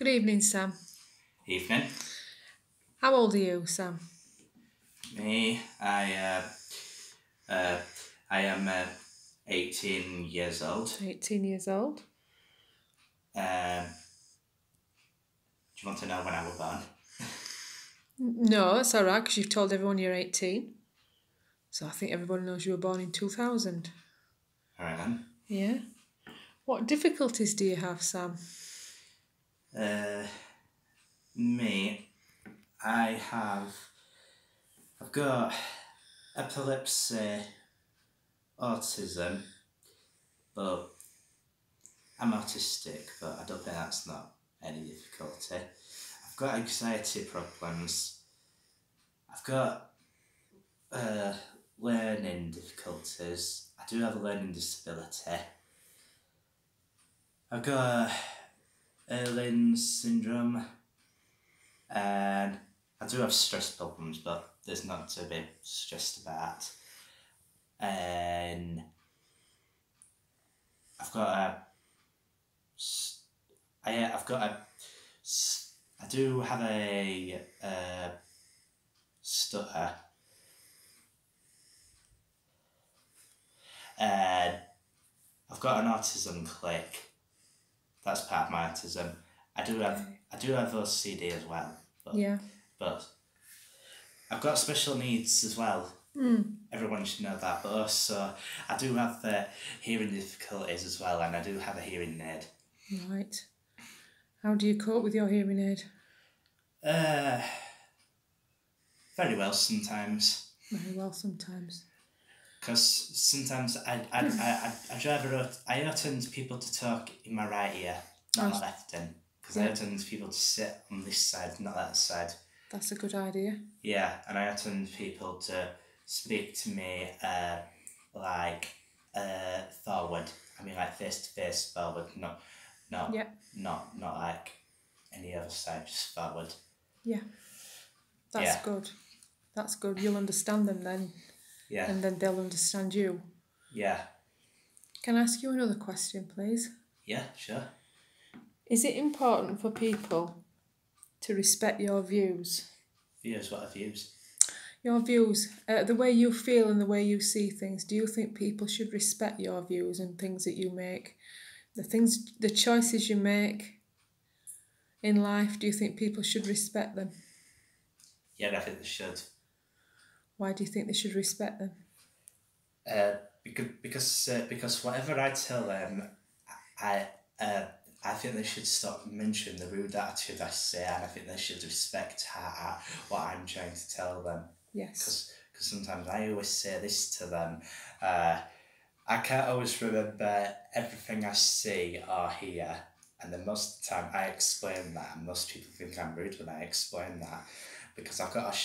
Good evening, Sam. Evening. How old are you, Sam? Me, I am 18 years old. 18 years old. Do you want to know when I was born? No, that's all right, because you've told everyone you're 18. So I think everybody knows you were born in 2000. All right then. Yeah. What difficulties do you have, Sam? Me, I've got epilepsy, autism, but I'm autistic, but I don't think that's not any difficulty. I've got anxiety problems. I've got learning difficulties. I do have a learning disability. I've got Erling's syndrome, and I do have stress problems, but there's not to be stressed about. And I've got I do have a stutter, and I've got an autism click. That's part of my autism. I do have OCD as well. But, Yeah. But I've got special needs as well. Everyone should know that. But also, I do have hearing difficulties as well, and I do have a hearing aid. Right. How do you cope with your hearing aid? Very well sometimes. Very well sometimes. Because sometimes I tend people to talk in my right ear, not my left end. Because I tend people to sit on this side, not that side. That's a good idea. Yeah, and I tend people to speak to me forward. I mean, like face to face forward, not like any other side, just forward. Yeah. That's good. That's good. You'll understand them then. Yeah. And then they'll understand you. Yeah. Can I ask you another question, please? Yeah, sure. Is it important for people to respect your views? Views? What are views? Your views, the way you feel and the way you see things. Do you think people should respect your views and things that you make? The choices you make in life, do you think people should respect them? Yeah, I think they should. Why do you think they should respect them? Because whatever I tell them, I think they should stop mentioning the rude attitude I say, and I think they should respect what I'm trying to tell them. Yes. Because sometimes I always say this to them. I can't always remember everything I see or hear, and then most of the time I explain that, and most people think I'm rude when I explain that, because I've got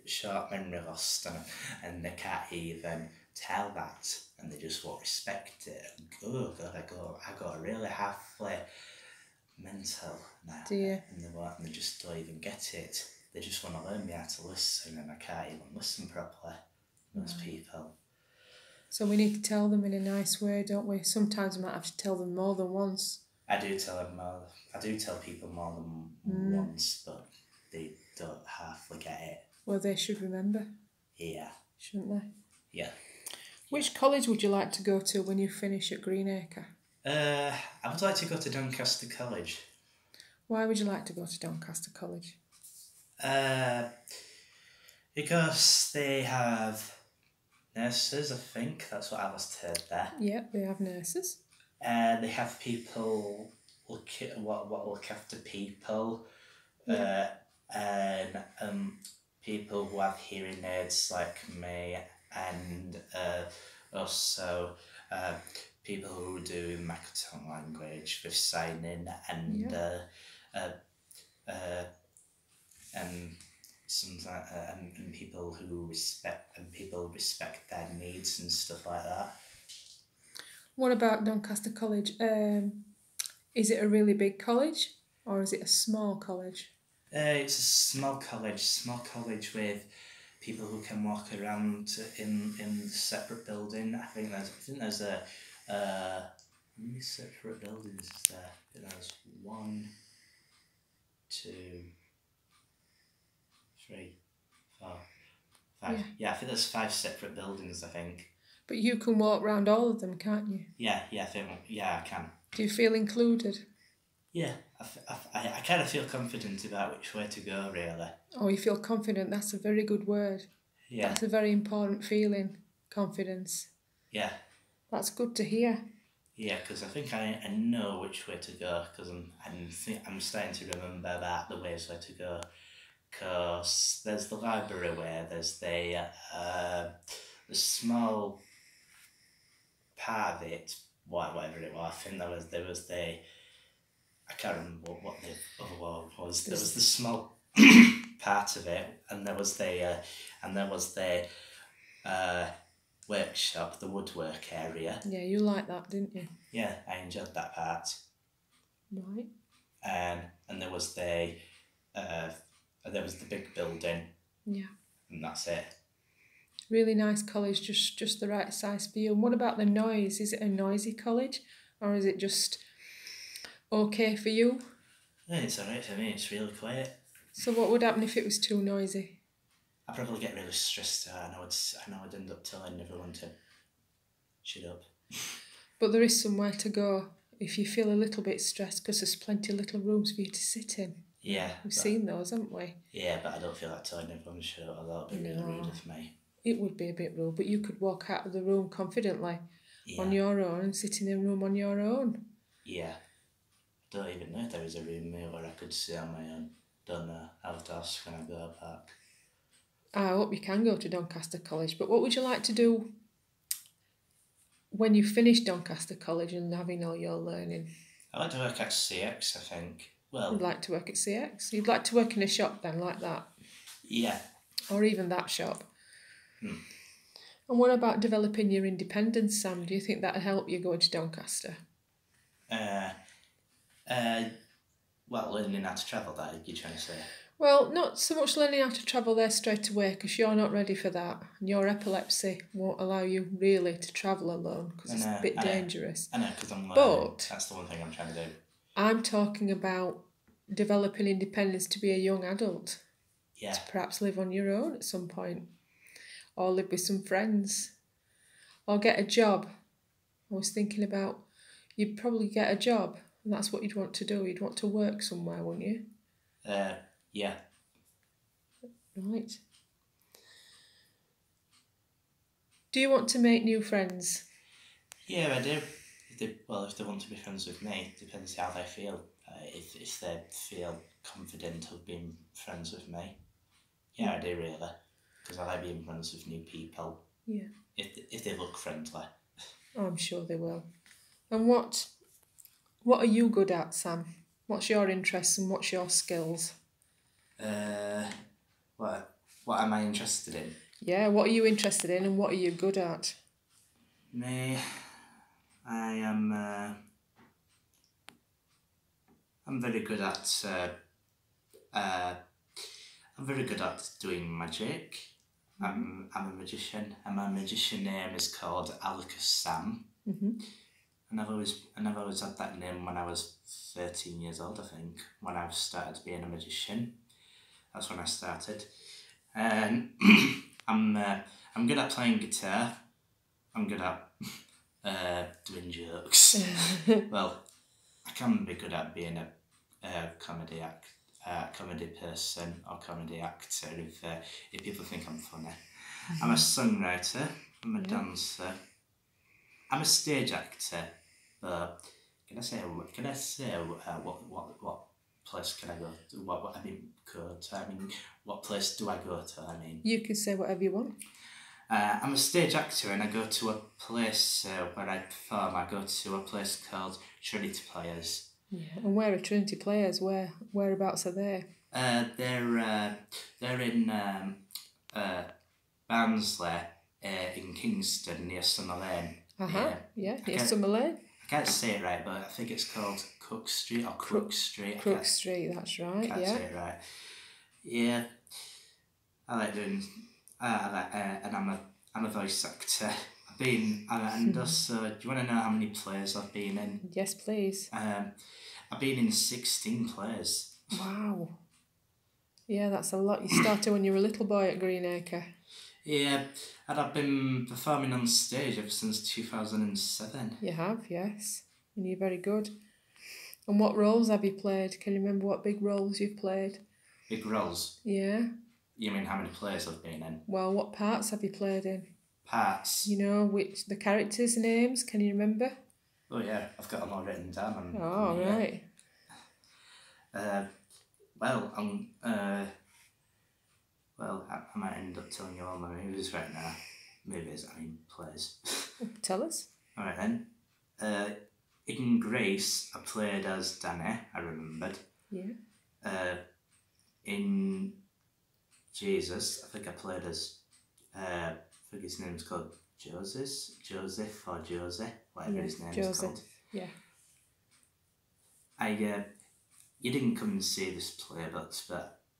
short memory loss, and they can't even tell that, and they just won't respect it. Oh God, I got really halfway mental now. Do you? And they just don't even get it. They just want to learn me how to listen, and I can't even listen properly. Most people. So we need to tell them in a nice way, don't we? Sometimes we might have to tell them more than once. I do tell people more than once, but they don't halfway get it. Well, they should remember. Yeah. Shouldn't they? Yeah. Which college would you like to go to when you finish at Greenacre? I would like to go to Doncaster College. Why would you like to go to Doncaster College? Because they have nurses, I think. That's what I was told there. Yeah, they have nurses. They have people look after people. Yeah. And people who have hearing aids like me, and also people who do microtongue language with signing, and sometimes and people who respect their needs and stuff like that. What about Doncaster College? Is it a really big college, or is it a small college? It's a small college with people who can walk around in the separate building. I think there's How many separate buildings is there? There's 1, 2, 3, 4, 5. Yeah, I think there's 5 separate buildings, I think. But you can walk around all of them, can't you? Yeah, I can. Do you feel included? Yeah, I kind of feel confident about which way to go, really. Oh, you feel confident. That's a very good word. Yeah. That's a very important feeling, confidence. Yeah. That's good to hear. Yeah, because I think I know which way to go, because I'm starting to remember about the ways where to go. Because there's the library way, there's the small part of it, whatever it was. I think there was the, I can't remember what the other one was. There was the small part of it, and there was the workshop, the woodwork area. Yeah, you liked that, didn't you? Yeah, I enjoyed that part. Right. And there was the big building. Yeah. And that's it. Really nice college, just the right size for you. And what about the noise? Is it a noisy college, or is it just okay for you? Yeah, it's alright for me. It's really quiet. So what would happen if it was too noisy? I'd probably get really stressed out. I know I'd end up telling everyone to shut up. But there is somewhere to go if you feel a little bit stressed, because there's plenty of little rooms for you to sit in. Yeah. We've seen those, haven't we? Yeah, but I don't feel like telling everyone to shut up. That would be really rude of me. It would be a bit rude, but you could walk out of the room confidently on your own and sit in a room on your own. Yeah. I don't even know if there is a room there where I could sit on my own. Don't know. I'll have to ask when I go back. I hope you can go to Doncaster College, but what would you like to do when you finish Doncaster College and having all your learning? I'd like to work at CX, I think. Well, you'd like to work at CX? You'd like to work in a shop then, like that? Yeah. Or even that shop? And what about developing your independence, Sam? Do you think that'd help you going to Doncaster? Well, learning how to travel, that you're trying to say? Well, not so much learning how to travel there straight away, because you're not ready for that. And your epilepsy won't allow you really to travel alone, because it's a bit dangerous. I know, because I'm learning. But that's the one thing I'm trying to do. I'm talking about developing independence to be a young adult. Yeah. To perhaps live on your own at some point. Or live with some friends. Or get a job. I was thinking about, you'd probably get a job, and that's what you'd want to do. You'd want to work somewhere, wouldn't you? Yeah. Right. Do you want to make new friends? Yeah, I do. If they want to be friends with me, it depends how they feel. If they feel confident of being friends with me, yeah, I do really. Because I like being friends with new people. Yeah. If they look friendly. Oh, I'm sure they will. And what are you good at, Sam? What's your interests and what's your skills? What am I interested in? Yeah, what are you interested in and what are you good at? Me, I'm very good at I'm very good at doing magic. I'm a magician, and my magician name is called Alicus Sam. And I've always had that name when I was 13 years old, I think, when I started being a magician. That's when I started. And I'm good at playing guitar. I'm good at doing jokes. Well, I can be good at being a comedy person or comedy actor if people think I'm funny. I'm a songwriter. I'm a dancer. I'm a stage actor. But can I say what place can I go to? What place do I go to? You can say whatever you want. I'm a stage actor, and I go to a place where I perform. I go to a place called Trinity Players. Yeah, and where are Trinity Players? Whereabouts are they? They're in Barnsley, in Kingston, near Summer Lane. Yeah, near Summer Lane. I can't say it right, but I think it's called Cook Street or Crook Street. Crook Street, that's right. Can't say it right. Yeah, I like doing. And I'm a voice actor. I I've been, and also, do you want to know how many plays I've been in? Yes, please. I've been in 16 plays. Wow. Yeah, that's a lot. You started when you were a little boy at Greenacre. Yeah, and I've been performing on stage ever since 2007. You have, yes. And you're very good. And what roles have you played? Can you remember what big roles you've played? Big roles? Yeah. You mean how many plays I've been in? Well, what parts have you played in? Parts? You know, the characters' names, can you remember? Oh yeah, I've got them all written down. Oh, right. Well, I might end up telling you all my movies right now. Plays. Tell us. Alright then. In Grace, I played as Danny, I remembered. Yeah. In Jesus, I think I played as, I think his name's called Joseph or Josie, whatever his name is called. Yeah. You didn't come and see this play, but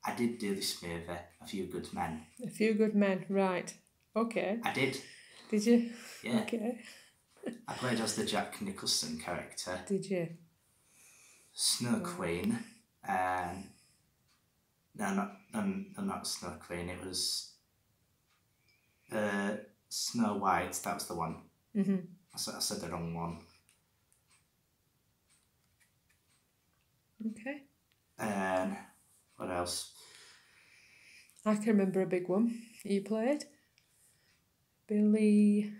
I did do this movie, A Few Good Men. A Few Good Men, right. Okay. I did. Did you? Yeah. Okay. I played as the Jack Nicholson character. Did you? Snow Queen. No, not Snow Queen. It was Snow White. That was the one. Mm-hmm. I said the wrong one. Okay. And what else? I can remember a big one you played. Billy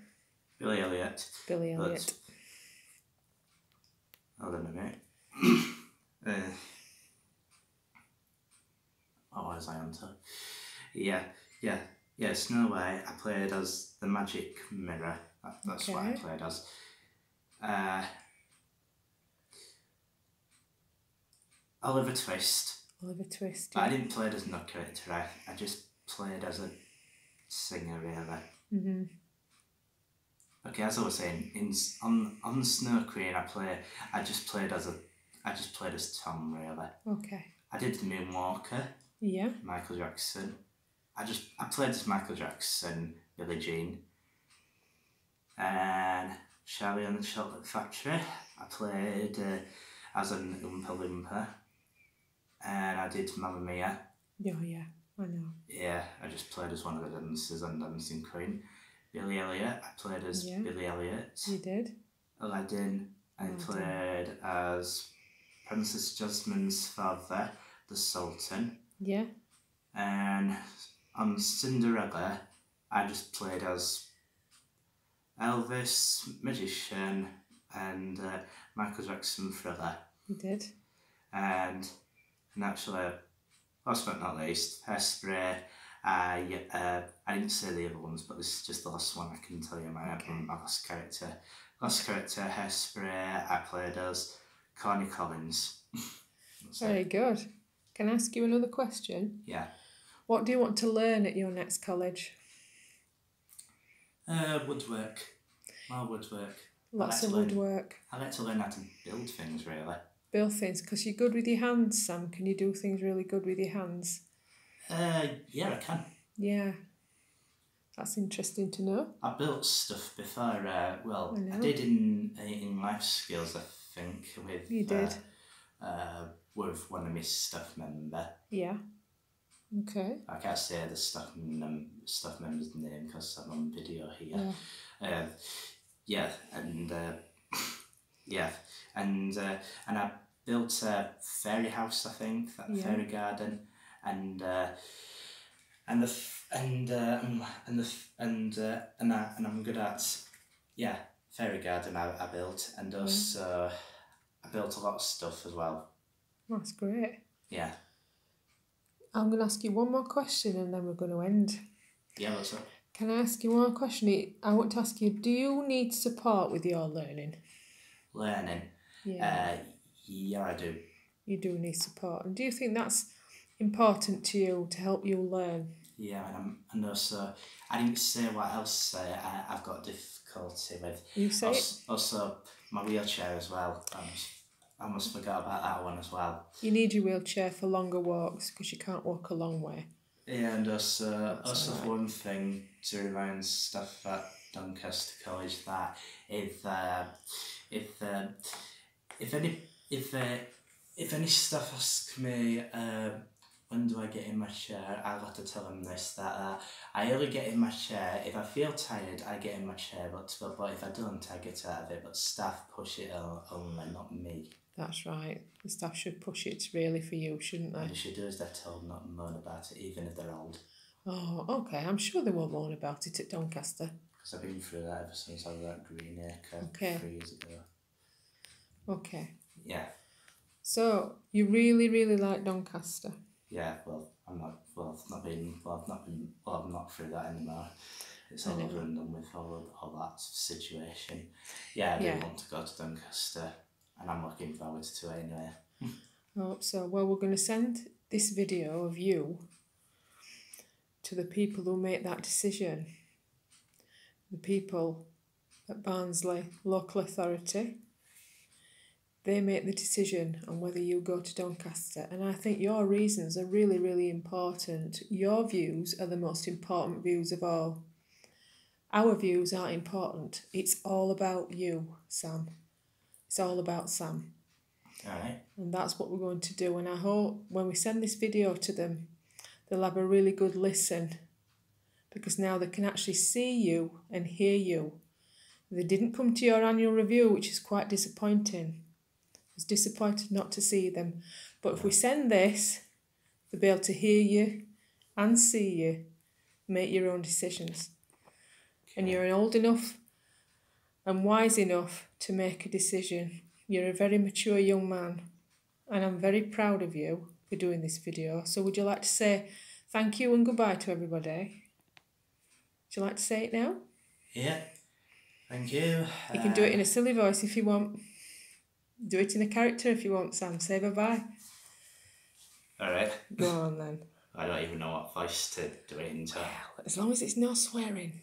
Elliot. Elliot. Hold on a minute. What was I on to? Yeah, Snow White. I played as the Magic Mirror. That's what I played as. Oliver Twist. Yeah. I didn't play as no character. I just played as a singer, really. Mm-hmm. Okay, as I was saying, on Snow Queen, I just played as Tom, really. Okay. I did Moonwalker. Yeah. Michael Jackson. I played as Michael Jackson, Billie Jean. And Charlie and the Chocolate Factory. I played as an Oompa Loompa. And I did Mamma Mia. Yeah, I know. Yeah, I just played as one of the dancers on Dancing Queen. Billy Elliot, I played as Billy Elliot. You did? Aladdin, I played as Princess Jasmine's father, the Sultan. Yeah. And on Cinderella, I just played as Elvis, Magician, and Michael Jackson Thriller. You did? And actually, last but not least, Hairspray. I didn't say the other ones, but this is just the last one I can tell you my last character. Hairspray, I played as Corny Collins. Very good. Can I ask you another question? Yeah. What do you want to learn at your next college? Woodwork. More woodwork. Lots of woodwork. I like to learn how to build things, really. Build things, because you're good with your hands, Sam. Can you do things really good with your hands? Yeah, I can. Yeah. That's interesting to know. I built stuff before, I did in life skills, I think, with... You did? With one of my staff member. Yeah. Okay. I can't say the staff member's name because I'm on video here. Yeah. And I built a fairy house, I think, fairy garden, and I'm good at fairy garden. I built, and also I built a lot of stuff as well. That's great. Yeah. I'm going to ask you one more question and then we're going to end. Yeah, what's up? Can I ask you one question? I want to ask you, do you need support with your learning? Learning? Yeah. Yeah, I do. You do need support. And do you think that's important to you to help you learn? Yeah, and also, I didn't say what else I've got difficulty with. You say it? Also, my wheelchair as well. I almost forgot about that one as well. You need your wheelchair for longer walks because you can't walk a long way. Yeah, and also for one thing, to remind staff that Doncaster College that if any staff ask me when do I get in my chair, I'll have to tell them this, that I only get in my chair if I feel tired. I get in my chair, but if I don't, I get out of it. But staff push it only, not me. That's right. The staff should push it really for you, shouldn't they? And they should do as they're told, not moan about it, even if they're old. Oh, okay. I'm sure they won't moan about it at Doncaster. Because I've been through that ever since I was at Greenacre 3 years ago. Okay. Yeah. So you really, really like Doncaster? Yeah. Well, I'm not through that anymore. It's all over and done with all that situation. Yeah, I really want to go to Doncaster, and I'm looking forward to it anyway. I hope so. Well, we're going to send this video of you to the people who make that decision. The people at Barnsley Local Authority. They make the decision on whether you go to Doncaster, and I think your reasons are really, really important. Your views are the most important views of all. Our views aren't important. It's all about you, Sam. It's all about Sam. All right. And that's what we're going to do. And I hope when we send this video to them, they'll have a really good listen, because now they can actually see you and hear you. They didn't come to your annual review, which is quite disappointing. I was disappointed not to see them. But if we send this, they'll be able to hear you and see you, make your own decisions. Okay. And you're old enough and wise enough to make a decision. You're a very mature young man, and I'm very proud of you for doing this video. So would you like to say thank you and goodbye to everybody? Would you like to say it now? Yeah. Thank you. You can do it in a silly voice if you want. Do it in a character if you want, Sam. Say bye-bye. All right. Go on then. I don't even know what voice to do it into. Well, as long as it's no swearing.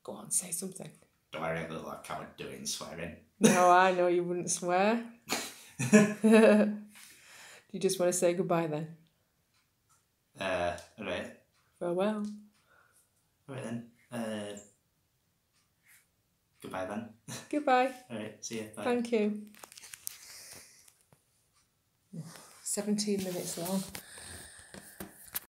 Go on, say something. Do I really look like I would do it in swearing? No, I know you wouldn't swear. Do you just want to say goodbye then? All right. Farewell. All right then. Goodbye then. Goodbye. All right. See you. Bye. Thank you. 17 minutes long.